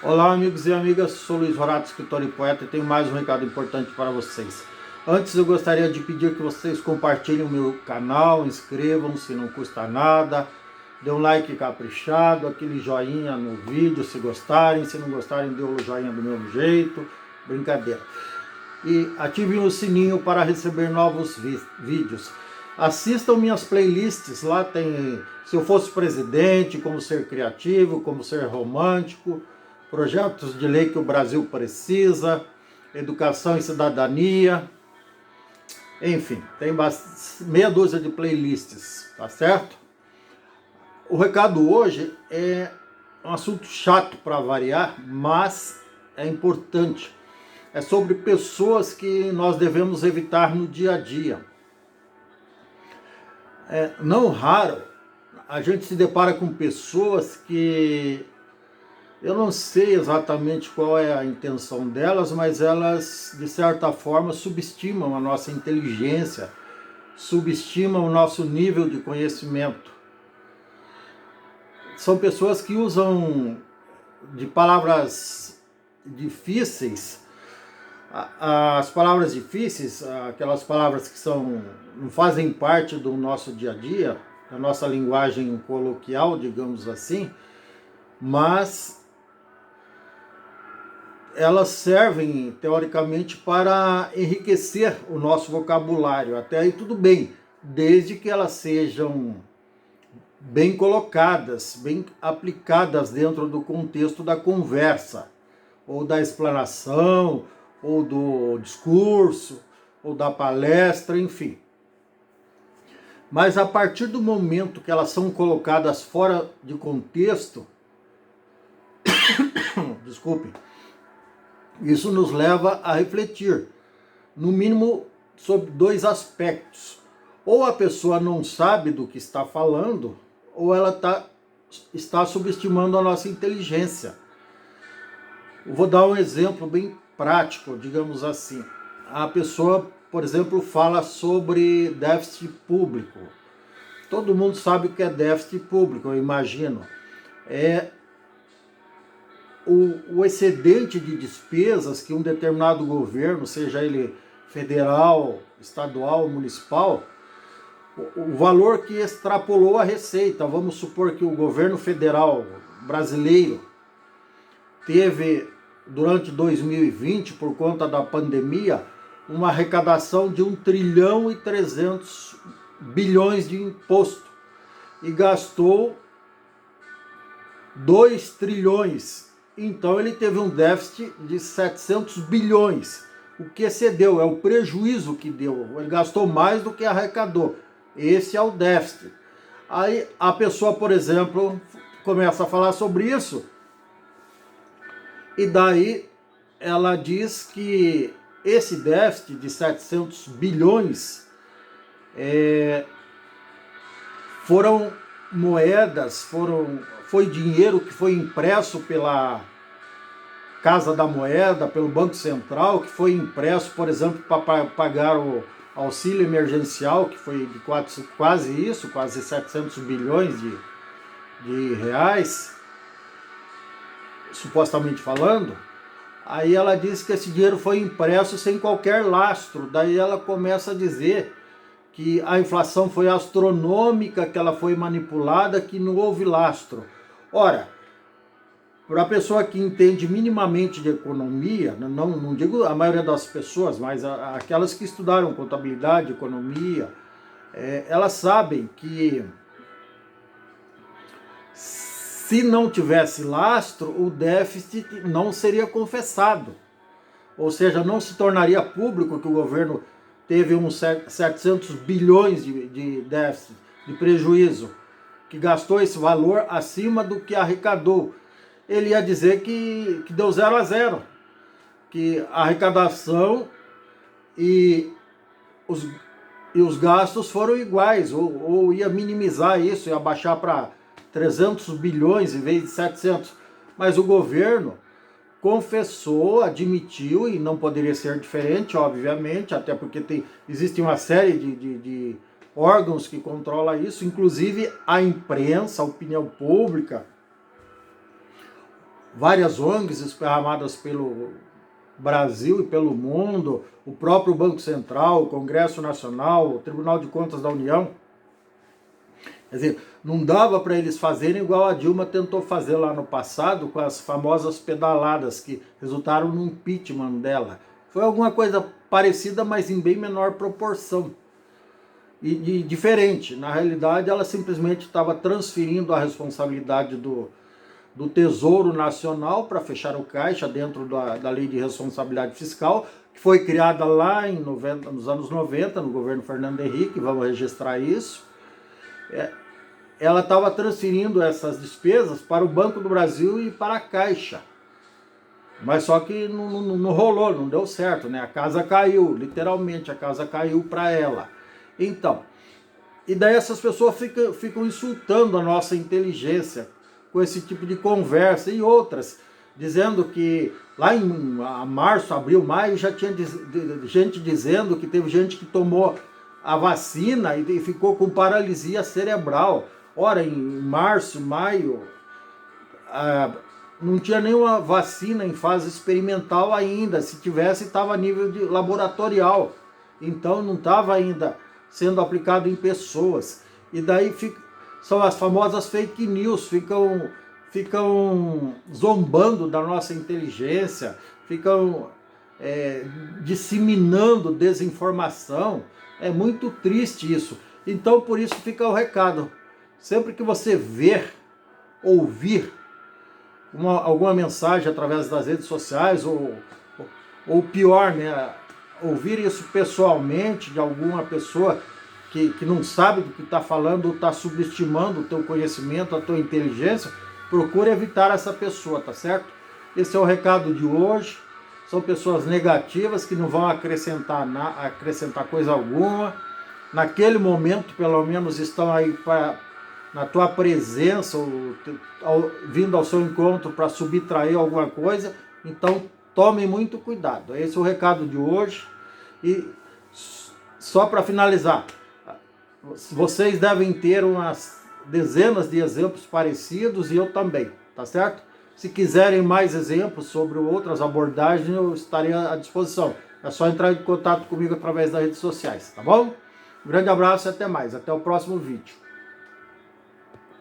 Olá, amigos e amigas, sou Luiz Horácio, escritor e poeta, e tenho mais um recado importante para vocês. Antes, eu gostaria de pedir que vocês compartilhem o meu canal, inscrevam-se, não custa nada, dê um like caprichado, aquele joinha no vídeo se gostarem, se não gostarem, dê o joinha do mesmo jeito, brincadeira. E ativem o sininho para receber novos vídeos. Assistam minhas playlists, lá tem Se Eu Fosse Presidente, Como Ser Criativo, Como Ser Romântico, projetos de lei que o Brasil precisa, educação e cidadania, enfim, tem meia dúzia de playlists, tá certo? O recado hoje é um assunto chato para variar, mas é importante. É sobre pessoas que nós devemos evitar no dia a dia. Não raro, a gente se depara com pessoas que eu não sei exatamente qual é a intenção delas, mas elas, de certa forma, subestimam a nossa inteligência, subestimam o nosso nível de conhecimento. São pessoas que usam de palavras difíceis, as palavras difíceis, aquelas palavras que não fazem parte do nosso dia a dia, da nossa linguagem coloquial, digamos assim, mas elas servem, teoricamente, para enriquecer o nosso vocabulário. Até aí tudo bem, desde que elas sejam bem colocadas, bem aplicadas dentro do contexto da conversa, ou da explanação, ou do discurso, ou da palestra, enfim. Mas a partir do momento que elas são colocadas fora de contexto, desculpe, isso nos leva a refletir, no mínimo, sobre dois aspectos. Ou a pessoa não sabe do que está falando, ou ela está subestimando a nossa inteligência. Eu vou dar um exemplo bem prático, digamos assim. A pessoa, por exemplo, fala sobre déficit público. Todo mundo sabe o que é déficit público, eu imagino. É o excedente de despesas que um determinado governo, seja ele federal, estadual, municipal, o valor que extrapolou a receita. Vamos supor que o governo federal brasileiro teve, durante 2020, por conta da pandemia, uma arrecadação de 1 trilhão e 300 bilhões de imposto e gastou 2 trilhões. Então ele teve um déficit de 700 bilhões. O que excedeu é o prejuízo que deu. Ele gastou mais do que arrecadou. Esse é o déficit. Aí a pessoa, por exemplo, começa a falar sobre isso e daí ela diz que esse déficit de 700 bilhões foram moedas, foi dinheiro que foi impresso pela Casa da Moeda, pelo Banco Central, que foi impresso, por exemplo, para pagar o auxílio emergencial, que foi de quase 700 bilhões de reais, supostamente falando. Aí ela diz que esse dinheiro foi impresso sem qualquer lastro. Daí ela começa a dizer que a inflação foi astronômica, que ela foi manipulada, que não houve lastro. Ora, para a pessoa que entende minimamente de economia, não digo a maioria das pessoas, mas aquelas que estudaram contabilidade, economia, elas sabem que se não tivesse lastro, o déficit não seria confessado. Ou seja, não se tornaria público que o governo teve uns 700 bilhões de déficit, de prejuízo, que gastou esse valor acima do que arrecadou. Ele ia dizer que deu 0 a 0, que a arrecadação e os gastos foram iguais, ou ia minimizar isso, ia baixar para 300 bilhões em vez de 700. Mas o governo confessou, admitiu, e não poderia ser diferente, obviamente, até porque existe uma série de órgãos que controlam isso, inclusive a imprensa, a opinião pública. várias ONGs esparramadas pelo Brasil e pelo mundo, o próprio Banco Central, o Congresso Nacional, o Tribunal de Contas da União. Quer dizer, não dava para eles fazerem igual a Dilma tentou fazer lá no passado com as famosas pedaladas que resultaram no impeachment dela. Foi alguma coisa parecida, mas em bem menor proporção. E diferente. Na realidade, ela simplesmente estava transferindo a responsabilidade do Tesouro Nacional para fechar o caixa dentro da Lei de Responsabilidade Fiscal, que foi criada lá nos anos 90, no governo Fernando Henrique, vamos registrar isso. Ela estava transferindo essas despesas para o Banco do Brasil e para a Caixa. Mas só que não rolou, não deu certo, né? A casa caiu, literalmente a casa caiu para ela. Então, e daí essas pessoas ficam insultando a nossa inteligência com esse tipo de conversa e outras, dizendo que lá em março, abril, maio, já tinha gente dizendo que teve gente que tomou a vacina e ficou com paralisia cerebral. Ora, em março, maio, não tinha nenhuma vacina em fase experimental ainda. Se tivesse, estava a nível de laboratorial. Então, não estava ainda sendo aplicado em pessoas. E daí são as famosas fake news, ficam zombando da nossa inteligência, ficam disseminando desinformação. É muito triste isso. Então, por isso fica o recado. Sempre que você ver, ouvir alguma mensagem através das redes sociais, ou pior, né, ouvir isso pessoalmente de alguma pessoa que não sabe do que está falando ou está subestimando o teu conhecimento, a tua inteligência, procure evitar essa pessoa, tá certo? Esse é o recado de hoje. São pessoas negativas que não vão acrescentar coisa alguma. Naquele momento, pelo menos, estão aí na tua presença, vindo ao seu encontro para subtrair alguma coisa. Então, tome muito cuidado. Esse é o recado de hoje. E só para finalizar, vocês devem ter umas dezenas de exemplos parecidos e eu também, tá certo? Se quiserem mais exemplos sobre outras abordagens, eu estarei à disposição. É só entrar em contato comigo através das redes sociais, tá bom? Um grande abraço e até mais. Até o próximo vídeo.